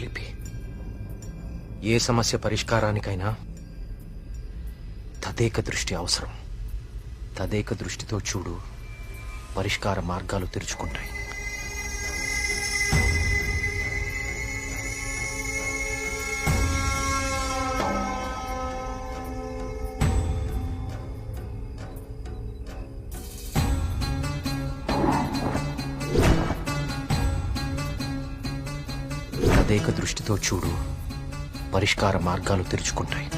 JP. ఏ సమస్య పరిష్కారానికైనా తదేక దృష్టి అవసరం. తదేక దృష్టితో చూడు, పరిష్కార మార్గాలు తెరుచుకుంటాయి. తదేక దృష్టితో చూడు, పరిష్కార మార్గాలు తెరుచుకుంటాయి.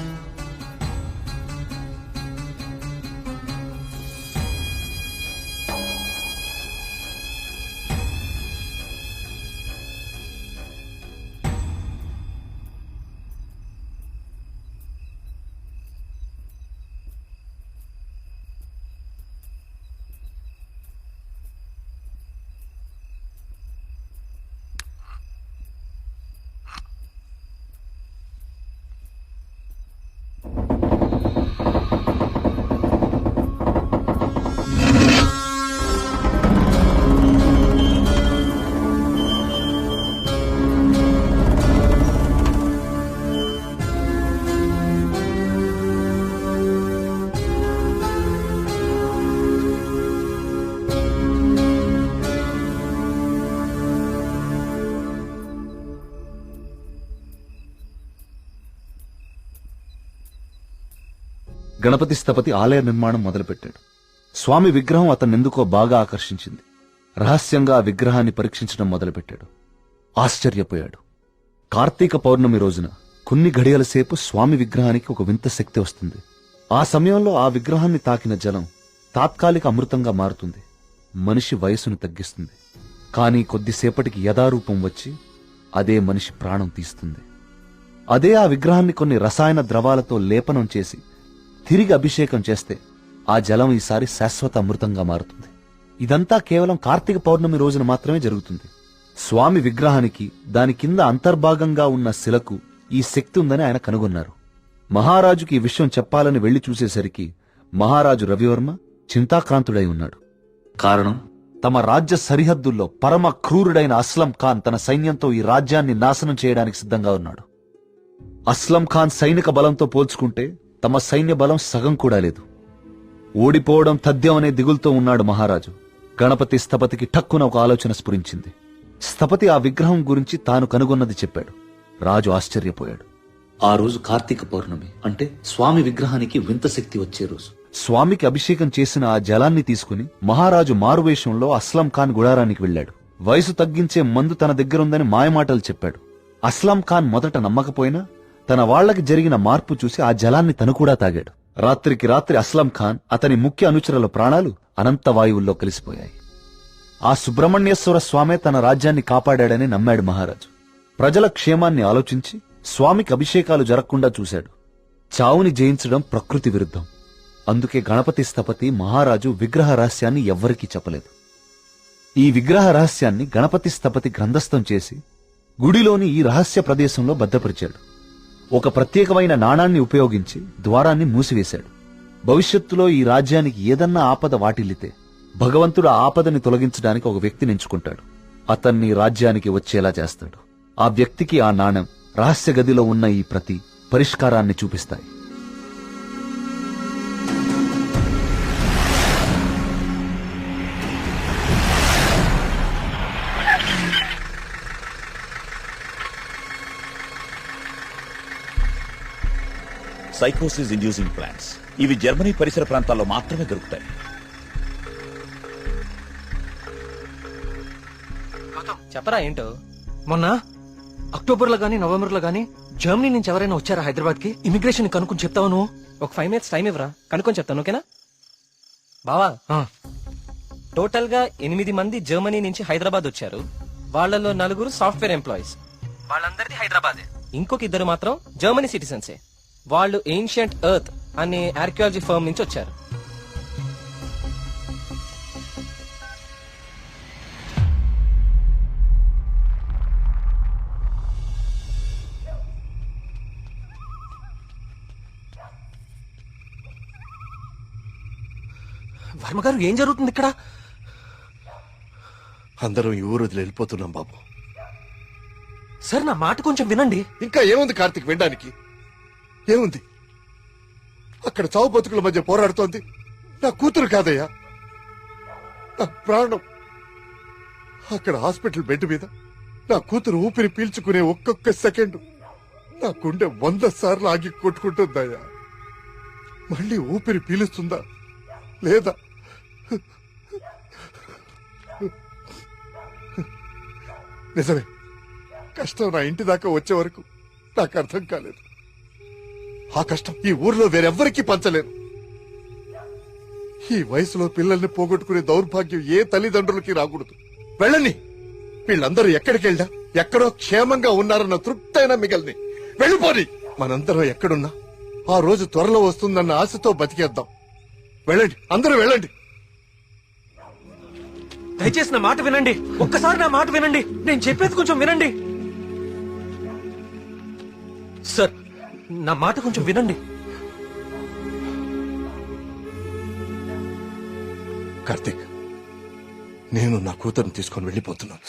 గణపతి స్థపతి ఆలయ నిర్మాణం మొదలుపెట్టాడు. స్వామి విగ్రహం అతన్నెందుకో బాగా ఆకర్షించింది. రహస్యంగా ఆ విగ్రహాన్ని పరీక్షించడం మొదలుపెట్టాడు. ఆశ్చర్యపోయాడు. కార్తీక పౌర్ణమి రోజున కొన్ని ఘడియల సేపు స్వామి విగ్రహానికి ఒక వింత శక్తి వస్తుంది. ఆ సమయంలో ఆ విగ్రహాన్ని తాకిన జలం తాత్కాలిక అమృతంగా మారుతుంది. మనిషి వయసును తగ్గిస్తుంది. కానీ కొద్దిసేపటికి యథారూపం వచ్చి అదే మనిషి ప్రాణం తీస్తుంది. అదే ఆ విగ్రహాన్ని కొన్ని రసాయన ద్రవాలతో లేపనం చేసి తిరిగి అభిషేకం చేస్తే ఆ జలం ఈసారి శాశ్వత అమృతంగా మారుతుంది. ఇదంతా కేవలం కార్తీక పౌర్ణమి రోజున మాత్రమే జరుగుతుంది. స్వామి విగ్రహానికి దాని కింద అంతర్భాగంగా ఉన్న శిలకు ఈ శక్తి ఉందని ఆయన కనుగొన్నారు. మహారాజుకి ఈ విషయం చెప్పాలని వెళ్లి చూసేసరికి మహారాజు రవివర్మ చింతాక్రాంతుడై ఉన్నాడు. కారణం, తమ రాజ్య సరిహద్దుల్లో పరమ క్రూరుడైన అస్లం ఖాన్ తన సైన్యంతో ఈ రాజ్యాన్ని నాశనం చేయడానికి సిద్ధంగా ఉన్నాడు. అస్లం ఖాన్ సైనిక బలంతో పోల్చుకుంటే తమ సైన్య బలం సగం కూడా లేదు. ఓడిపోవడం తథ్యం అనే దిగులుతో ఉన్నాడు మహారాజు. గణపతి స్థపతికి ఠక్కున ఒక ఆలోచన స్ఫురించింది. స్థపతి ఆ విగ్రహం గురించి తాను కనుగొన్నది చెప్పాడు. రాజు ఆశ్చర్యపోయాడు. ఆ రోజు కార్తీక పౌర్ణమి, అంటే స్వామి విగ్రహానికి వింత శక్తి వచ్చే రోజు. స్వామికి అభిషేకం చేసిన ఆ జలాన్ని తీసుకుని మహారాజు మారువేషంలో అస్లం ఖాన్ గుడారానికి వెళ్లాడు. వయసు తగ్గించే మందు తన దగ్గరుందని మాయమాటలు చెప్పాడు. అస్లం ఖాన్ మొదట నమ్మకపోయినా తన వాళ్లకి జరిగిన మార్పు చూసి ఆ జలాన్ని తను కూడా తాగాడు. రాత్రికి రాత్రి అస్లం ఖాన్, అతని ముఖ్య అనుచరుల ప్రాణాలు అనంత వాయువుల్లో కలిసిపోయాయి. ఆ సుబ్రహ్మణ్యేశ్వర స్వామే తన రాజ్యాన్ని కాపాడాడని నమ్మాడు మహారాజు. ప్రజల క్షేమాన్ని ఆలోచించి స్వామికి అభిషేకాలు జరగకుండా చూశాడు. చావుని జయించడం ప్రకృతి విరుద్ధం. అందుకే గణపతి స్థపతి మహారాజు విగ్రహ రహస్యాన్ని ఎవ్వరికీ చెప్పలేదు. ఈ విగ్రహ రహస్యాన్ని గణపతి స్థపతి గ్రంథస్థం చేసి గుడిలోని ఈ రహస్య ప్రదేశంలో భద్రపరిచాడు. ఒక ప్రత్యేకమైన నాణాన్ని ఉపయోగించి ద్వారాన్ని మూసివేశాడు. భవిష్యత్తులో ఈ రాజ్యానికి ఏదన్నా ఆపద వాటిల్లితే భగవంతుడు ఆ ఆపదని తొలగించడానికి ఒక వ్యక్తిని ఎంచుకుంటాడు. అతన్ని రాజ్యానికి వచ్చేలా చేస్తాడు. ఆ వ్యక్తికి ఆ నాణెం, రహస్య గదిలో ఉన్న ఈ ప్రతి పరిష్కారాన్ని చూపిస్తాయి. సైకోసిస్ ఇండ్యూసింగ్ ప్లాంట్స్ ఇవి జర్మనీ పరిసర ప్రాంతాల్లో మాత్రమే దొరుకుతాయి. చెప్పరా ఏంటో. మొన్న అక్టోబర్ లో గానీ నవంబర్ లో గానీ జర్మనీ నుంచి ఎవరైనా వచ్చారా హైదరాబాద్ కి? ఇమిగ్రేషన్ కనుక్కొని చెప్తావు నువ్వు. ఒక 5 minutes టైం ఇవ్వరా, కనుక్కొని చెప్తాను. ఓకేనా బావా? టోటల్ గా 8 మంది జర్మనీ నుంచి హైదరాబాద్ వచ్చారు. వాళ్ళలో 4 సాఫ్ట్వేర్ ఎంప్లాయీస్. వాళ్ళందరిది హైదరాబాదే. ఇంకొక 2 మాత్రం జర్మనీ సిటిజన్సే. వాళ్ళు ఏన్షియంట్ ఎర్త్ అనే ఆర్కియాలజీ ఫర్మ్ నుంచి వచ్చారు. వర్మగారు, ఏం జరుగుతుంది ఇక్కడ? అందరం ఈ ఊరు వదిలి వెళ్ళిపోతున్నాం బాబు. సార్ నా మాట కొంచెం వినండి. ఇంకా ఏముంది కార్తీక్ వినడానికి? ఏముంది? అక్కడ చావు బతుకుల మధ్య పోరాడుతోంది నా కూతురు కాదయ్యా, నా ప్రాణం. అక్కడ హాస్పిటల్ బెడ్ మీద నా కూతురు ఊపిరి పీల్చుకునే ఒక్కొక్క సెకండ్ నా గుండె 100 సార్లు ఆగి కొట్టుకుంటుందయ్యా. మళ్ళీ ఊపిరి పీలుస్తుందా లేదా? నిజమే, కష్టం నా ఇంటి దాకా వచ్చే వరకు నాకు అర్థం కాలేదు. ఆ కష్టం ఈ ఊర్లో వేరెవ్వరికీ పంచలేను. ఈ వయసులో పిల్లల్ని పోగొట్టుకునే దౌర్భాగ్యం ఏ తల్లిదండ్రులకి రాకూడదు. వెళ్ళని, వీళ్ళందరూ ఎక్కడికి వెళ్ళా ఎక్కడో క్షేమంగా ఉన్నారన్న తృప్తైనా మిగల్ని. వెళ్ళిపోని. మనందరం ఎక్కడున్నా ఆ రోజు త్వరలో వస్తుందన్న ఆశతో బతికేద్దాం. వెళ్ళండి, అందరూ వెళ్ళండి. దయచేసి నా మాట వినండి. ఒక్కసారి నా మాట వినండి. నేను చెప్పేది కొంచెం వినండి. సార్ నా మాట కొంచెం వినండి. కార్తీక్, నేను నా కూతురుని తీసుకొని వెళ్ళిపోతున్నాను.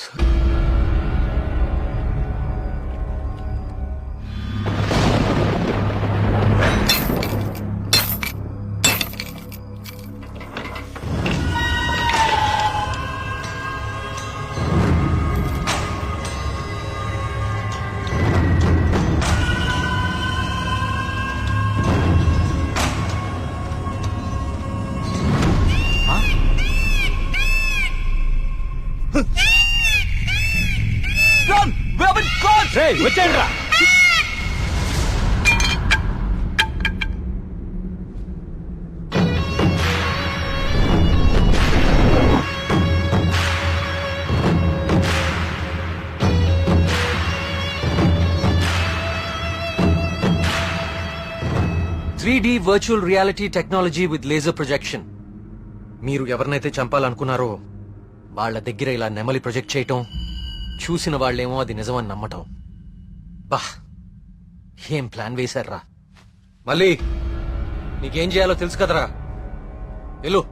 వచ్చేయండి. 3D virtual reality technology with laser projection. మీరు ఎవరినైతే చంపాలనుకున్నారో వాళ్ళ దగ్గర ఇలా నెమలి ప్రొజెక్ట్ చేయటం, చూసిన వాళ్ళేమో అది నిజమని నమ్మటం. బా, ఏం ప్లాన్ వేశారా? మళ్ళీ నీకేం చేయాలో తెలుసు కదరా. వెళ్ళు.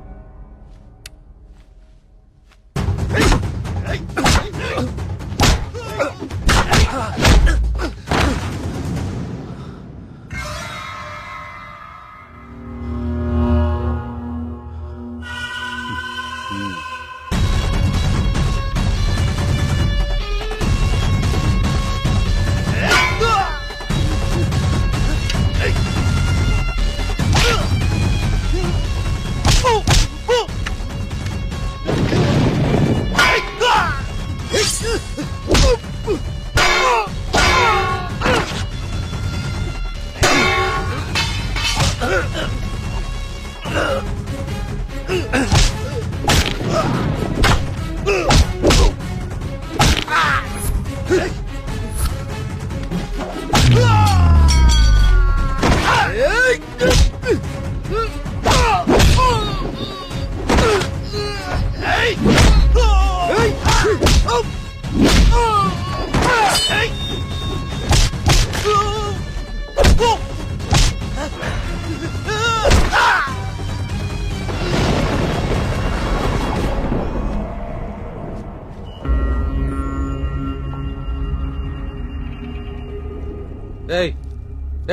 ఏయ్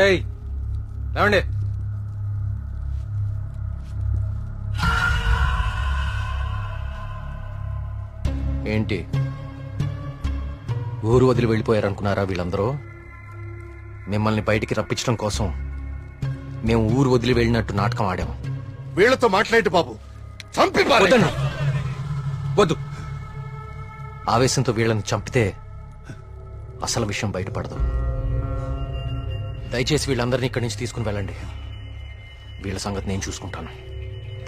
ఏయ్ లేవండి. ఏంటి ఊరు వదిలి వెళ్ళిపోయారనుకున్నారా వీళ్ళందరూ? మిమ్మల్ని బయటికి రప్పించడం కోసం మేము ఊరు వదిలి వెళ్ళినట్టు నాటకం ఆడాము. వీళ్లతో మాట్లాడి బాబు, చంపి వద్దన్నా. వద్దు. ఆవేశంతో వీళ్ళని చంపితే అసలు విషయం బయటపడదు. దయచేసి వీళ్ళందరినీ ఇక్కడి నుంచి తీసుకుని వెళ్ళండి. వీళ్ళ సంగతి నేను చూసుకుంటాను.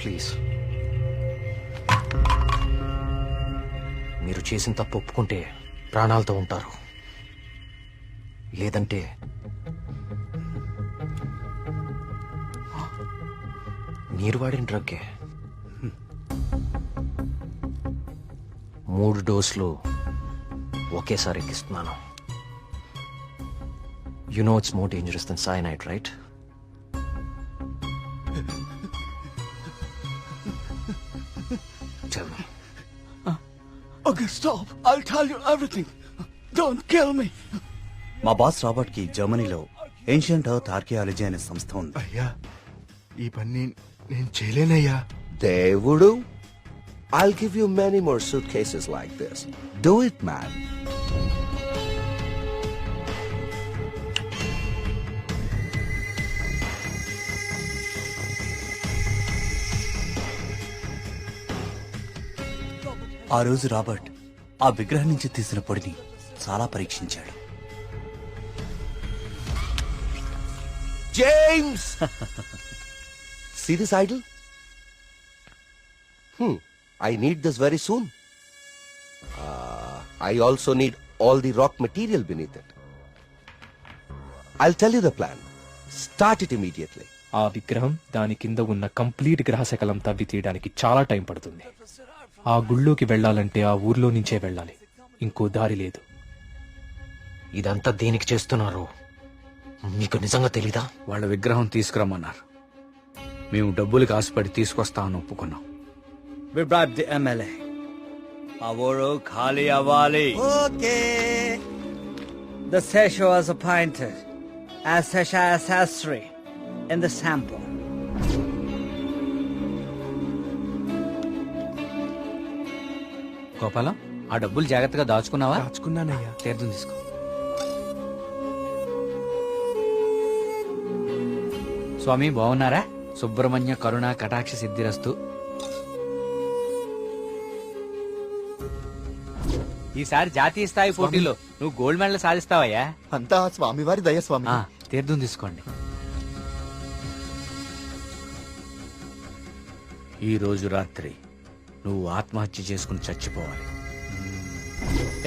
ప్లీజ్. మీరు చేసిన తప్పు ఒప్పుకుంటే ప్రాణాలతో ఉంటారు, లేదంటే మీరు వాడిన డ్రగ్గే 3 డోసులు ఒకేసారి ఎక్కిస్తున్నాను. You know it's more dangerous than cyanide, right? Tell me. Okay, stop. I'll tell you everything. Don't kill me. మా బాస్ రాబర్ట్ కి జర్మనీలో ఏన్షియంట్ ఎర్త్ ఆర్కియాలజీ అనే సంస్థ ఉంది. అయ్యా ఈ పని నేను చేయలేనయ్యా. దేవుడు, I'll give you many more suitcases like this. Do it, man. ఆ రోజు రాబర్ట్ ఆ విగ్రహం నుంచి తీసిన పొడిని చాలా పరీక్షించాడు. James! See this idol? I need this very soon. I also need all the rock material beneath it. I'll tell you the plan. Start it immediately. ఆ విగ్రహం దాని కింద ఉన్న కంప్లీట్ గ్రహశకలం తవ్వి తీయడానికి చాలా టైం పడుతుంది. ఆ గుళ్ళోకి వెళ్ళాలంటే ఆ ఊర్లో నుంచే వెళ్ళాలి, ఇంకో దారి లేదు. ఇదంతా దేనికి చేస్తున్నారు మీకు నిజంగా తెలీదా? వాళ్ళ విగ్రహం తీసుకురమ్మన్నారు. మేము డబ్బులకి ఆశపడి తీసుకొస్తామని ఒప్పుకున్నాం. We bribed the MLA. ఆ ఊరు ఖాళీ అవ్వాలి. Okay. The Sesha was appointed as Sesha Sastry in the sample. Gopalam, ఆ డబ్బులు జాగ్రత్తగా దాచుకున్నావా? దాచుకున్నానయ్యా. తీర్థం తీసుకో. స్వామి బాగున్నారా? సుబ్రహ్మణ్య కరుణ కటాక్ష సిద్ధిరస్తు. ఈసారి జాతీయ స్థాయి పోటీలో నువ్వు గోల్డ్ మెడల్ సాధిస్తావయ్యా. అంతా స్వామివారి దయ స్వామి. తీర్థం తీసుకోండి. ఈ రోజు రాత్రి నువ్వు ఆత్మహత్య చేసుకుని చచ్చిపోవాలి.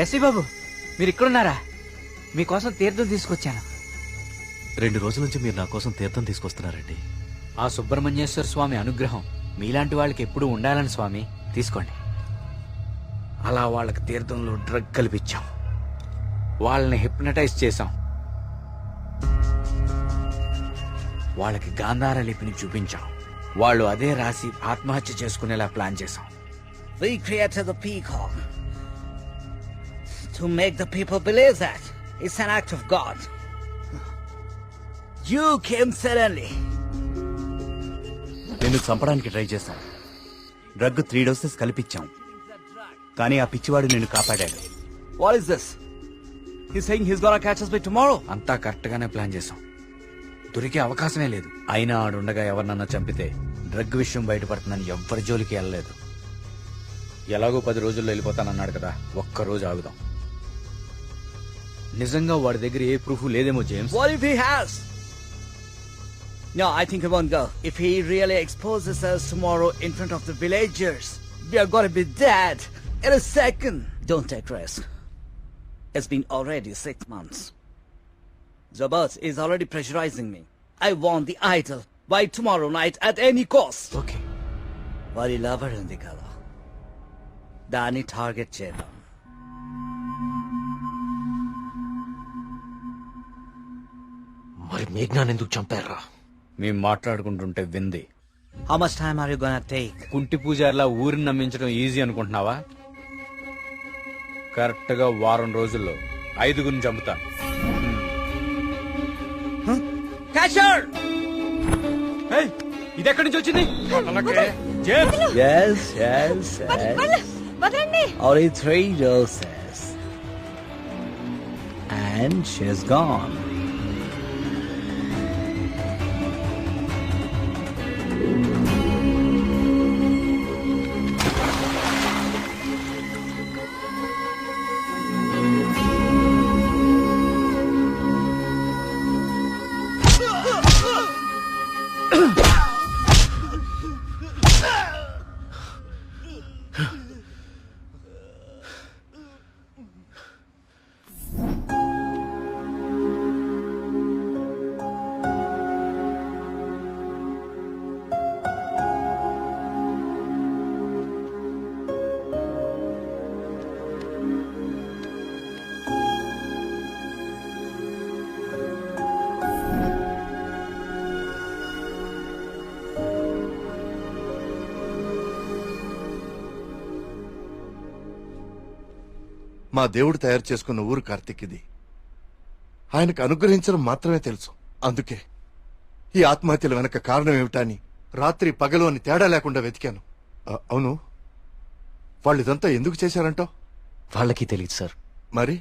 ఎస్సీ బాబు, మీరు ఇక్కడున్నారా? మీకోసం తీర్థం తీసుకొచ్చాను. 2 రోజుల నుంచి మీరు నా కోసం తీర్థం తీసుకొస్తున్నారండి. ఆ సుబ్రహ్మణ్యేశ్వర స్వామి అనుగ్రహం మీలాంటి వాళ్ళకి ఎప్పుడూ ఉండాలని స్వామి. తీసుకోండి. అలా వాళ్ళకి తీర్థంలో డ్రగ్ కల్పించాం, వాళ్ళని హిప్నటైజ్ చేశాం, వాళ్ళకి గాంధార లిపిని చూపించాం. వాళ్ళు అదే రాసి ఆత్మహత్య చేసుకునేలా ప్లాన్ చేశాం. We created the peacock to make the people believe that it's an act of God. You came suddenly. నిన్ను చంపడానికి ట్రై చేశాం. డ్రగ్ 3 డోసెస్ కల్పించాం, కానీ ఆ పిచ్చివాడు నిన్ను కాపాడాడు. What is this? He's saying he's gonna catch us by tomorrow. అంతా correct గానే ప్లాన్ చేశాం. దొరికే అవకాశమే లేదు. అయినా ఆడుండగా ఎవరినన్నా చంపితే డ్రగ్ విషయం బయటపడుతుందని ఎవ్వరి జోలికి వెళ్ళలేదు. ఎలాగో 10 రోజుల్లో వెళ్ళిపోతానన్నాడు కదా, ఒక్కరోజు ఆగుదాం. నిజంగా వాడి దగ్గర ఏ ప్రూఫ్ లేదేమో James. What if he has? No, I think he won't go. If he really exposes us tomorrow in front of the villagers, we are gonna be dead in a second. Don't take risk. It's been already 6 months. Zabas is already pressurizing me. I want the idol by tomorrow night at any cost. Okay. వారి lover ఉంది కదా, దాన్ని target చేద్దాం. మరి మేఘ్నాన్ని ఎందుకు చంపారా? మేము మాట్లాడుకుంటుంటే వింది. How much time are you gonna take? కుంటి పూజారిలా ఊరిని నమ్మించడం ఈజీ అనుకుంటున్నావా? కరెక్ట్ గా వారం రోజుల్లో 5గురిని చంపుతాను. Catcher! ఇదెక్కడి నుంచి వచ్చింది? Yes, yes, yes. Only 3 doses. And she's gone. మా దేవుడు తయారు చేసుకున్న ఊరు కార్తీక్ ఇది. ఆయనకు అనుగ్రహించడం మాత్రమే తెలుసు. అందుకే ఈ ఆత్మహత్యల వెనక కారణం ఏమిటా అని రాత్రి పగలు అని తేడా లేకుండా వెతికాను. అవును, వాళ్ళు ఇదంతా ఎందుకు చేశారంటావు? వాళ్ళకి తెలియదు సార్. మరి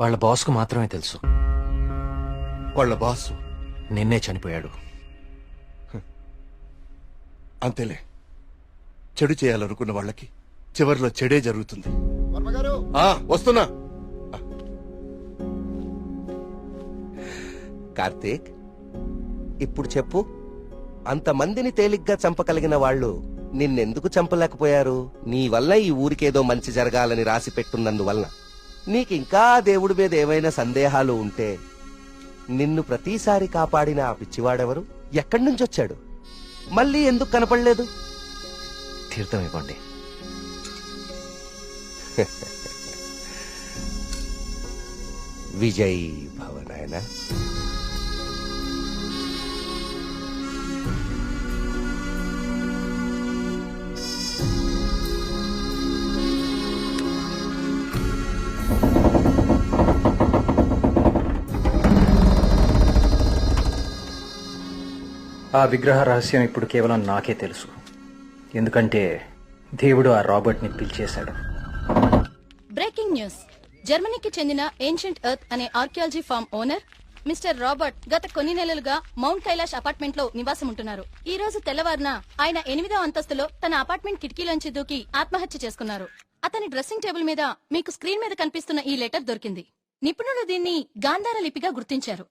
వాళ్ళ బాస్కు మాత్రమే తెలుసు. వాళ్ళ బాసు నిన్నే చనిపోయాడు. అంతేలే, చెడు చేయాలనుకున్న వాళ్ళకి చివరిలో చెడే జరుగుతుంది. వస్తున్నా. కార్తీక్, ఇప్పుడు చెప్పు, అంతమందిని తేలిగ్గా చంపగలిగిన వాళ్ళు నిన్నెందుకు చంపలేకపోయారు? నీ వల్ల ఈ ఊరికేదో మంచి జరగాలని రాసి పెట్టున్నందువల్ల. నీకింకా దేవుడి మీద ఏమైనా సందేహాలు ఉంటే నిన్ను ప్రతిసారి కాపాడిన ఆ పిచ్చివాడెవరు? ఎక్కడి నుంచి వచ్చాడు? మళ్ళీ ఎందుకు కనపడలేదు? తీర్థం ఇవ్వండి. విజయ్ భవనాయన. ఆ విగ్రహ రహస్యం ఇప్పుడు కేవలం నాకే తెలుసు. ఎందుకంటే దేవుడు ఆ రాబర్ట్ ని పిలిచేశాడు. Breaking news. జర్మనీకి చెందిన ఏన్షియంట్ ఎర్త్ అనే archaeology firm owner Mr Robert గత కొన్ని నెలలుగా మౌంట్ కైలాష్ అపార్ట్మెంట్ లో నివాసం ఉంటున్నారు. ఈ రోజు తెల్లవారున ఆయన 8వ అంతస్తులో తన అపార్ట్మెంట్ కిటికీలోంచి దూకి ఆత్మహత్య చేసుకున్నారు. అతని డ్రెస్సింగ్ టేబుల్ మీద మీకు స్క్రీన్ మీద కనిపిస్తున్న ఈ లెటర్ దొరికింది. నిపుణులు దీన్ని గాంధార లిపిగా గుర్తించారు.